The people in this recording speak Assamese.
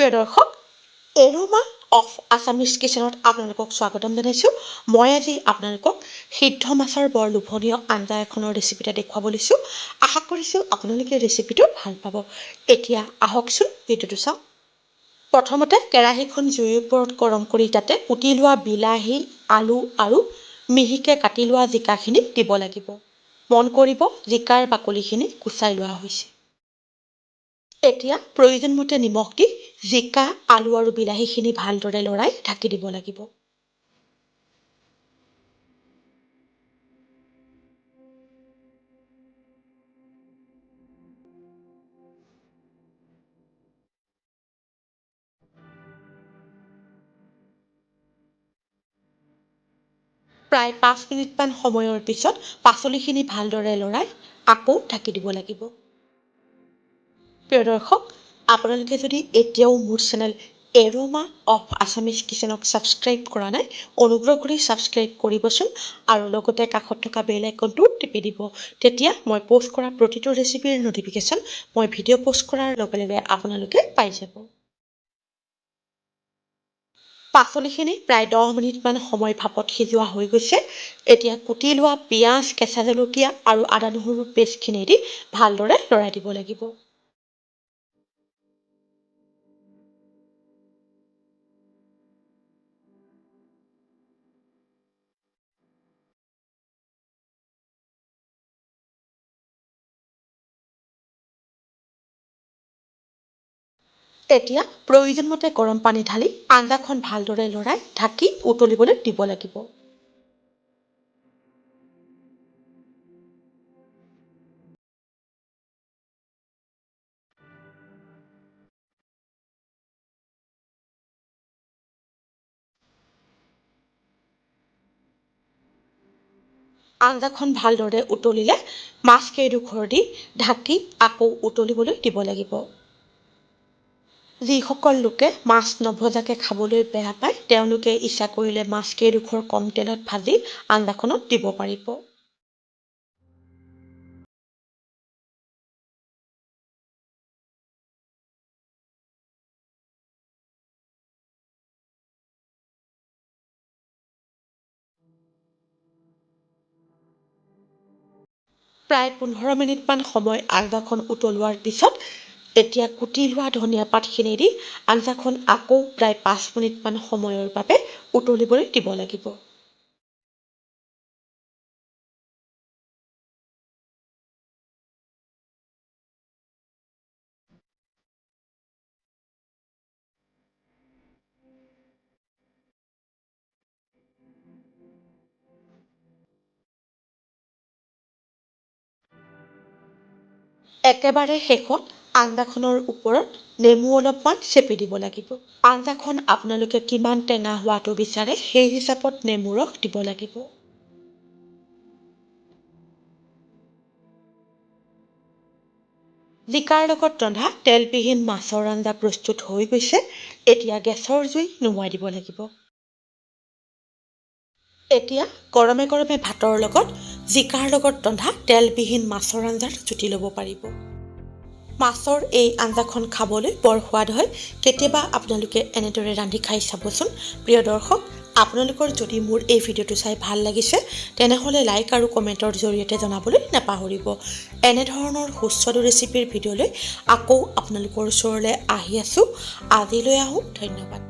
প্ৰিয় দৰ্শক, এৰোমা অফ আছামিজ কিচেনত আপোনালোকক স্বাগতম জনাইছোঁ। মই আজি আপোনালোকক সিদ্ধ মাছৰ বৰ লোভনীয় আঞ্জা এখনৰ ৰেচিপি এটা দেখুৱাব লৈছোঁ। আশা কৰিছোঁ আপোনালোকে ৰেচিপিটো ভাল পাব। এতিয়া আহকচোন ভিডিঅ'টো চাওঁ। প্ৰথমতে কেৰাহীখন জুইৰ ওপৰত গৰম কৰি তাতে কুটি লোৱা বিলাহী, আলু আৰু মিহিকৈ কাটি লোৱা জিকাখিনি দিব লাগিব। মন কৰিব জিকাৰ বাকলিখিনি গুচাই লোৱা হৈছে। এতিয়া প্ৰয়োজনমতে নিমখ দি জিকা, আলু আৰু বিলাহীখিনি ভালদৰে লৰাই ঢাকি দিব লাগিব। প্ৰায় 5 মিনিটমান সময়ৰ পিছত পাচলিখিনি ভালদৰে লৰাই আকৌ ঢাকি দিব লাগিব। প্ৰিয় দৰ্শক, আপোনালোকে যদি এতিয়াও মোৰ চেনেল এৰোমা অফ আছামিজ কিচেনক ছাবস্ক্ৰাইব কৰা নাই, অনুগ্ৰহ কৰি ছাবস্ক্ৰাইব কৰিবচোন আৰু লগতে কাষত থকা বেল আইকনটো টিপি দিব। তেতিয়া মই পোষ্ট কৰা প্ৰতিটো ৰেচিপিৰ ন'টিফিকেশ্যন মই ভিডিঅ' পোষ্ট কৰাৰ লগে লগে আপোনালোকে পাই যাব। পাচলিখিনি প্ৰায় 10 মিনিটমান সময় ভাপত সিজোৱা হৈ গৈছে। এতিয়া কুটি লোৱা পিঁয়াজ, কেঁচা জলকীয়া আৰু আদা নহৰুৰ পেষ্টখিনি দি ভালদৰে লৰাই দিব লাগিব। এতিয়া প্ৰয়োজনমতে গৰম পানী ঢালি আঞ্জাখন ভালদৰে লৰাই ঢাকি উতলিবলৈ দিব লাগিব। আঞ্জাখন ভালদৰে উতলিলে মাছকেইডোখৰ দি ঢাকি আকৌ উতলিবলৈ দিব লাগিব। যিসকল লোকে মাছ নভজাকৈ খাবলৈ বেয়া পায়, তেওঁলোকে ইচ্ছা কৰিলে মাছকেইডোখৰ কম তেলত ভাজি আঞ্জাখনত দিব পাৰিব। প্ৰায় 15 মিনিটমান সময় আঞ্জাখন উতলোৱাৰ পিছত এতিয়া কুটি লোৱা ধনিয়া পাতখিনি দি আঞ্জাখন আকৌ প্ৰায় 5 মিনিটমান সময়ৰ বাবে উতলিবলৈ দিব লাগিব। একেবাৰে শেষত আঞ্জাখনৰ ওপৰত নেমু অলপমান চেপি দিব লাগিব। আঞ্জাখন আপোনালোকে কিমান টেঙা হোৱাটো বিচাৰে সেই হিচাপত নেমু ৰস দিব লাগিব। জিকাৰ লগত ৰন্ধা তেলবিহীন মাছৰ আঞ্জা প্ৰস্তুত হৈ গৈছে। এতিয়া গেছৰ জুই নুমুৱাই দিব লাগিব। এতিয়া গৰমে গৰমে ভাতৰ লগত জিকাৰ লগত ৰন্ধা তেলবিহীন মাছৰ আঞ্জাৰ জুতি ল'ব পাৰিব। মাছৰ এই আঞ্জাখন খাবলৈ বৰ সোৱাদ হয়। কেতিয়াবা আপোনালোকে এনেদৰে ৰান্ধি খাই চাবচোন। প্ৰিয় দৰ্শক, আপোনালোকৰ যদি মোৰ এই ভিডিঅ'টো চাই ভাল লাগিছে, তেনেহ'লে লাইক আৰু কমেণ্টৰ জৰিয়তে জনাবলৈ নাপাহৰিব। এনেধৰণৰ সুস্বাদু ৰেচিপিৰ ভিডিঅ'লৈ আকৌ আপোনালোকৰ ওচৰলৈ আহি আছোঁ। আজিলৈ আহোঁ, ধন্যবাদ।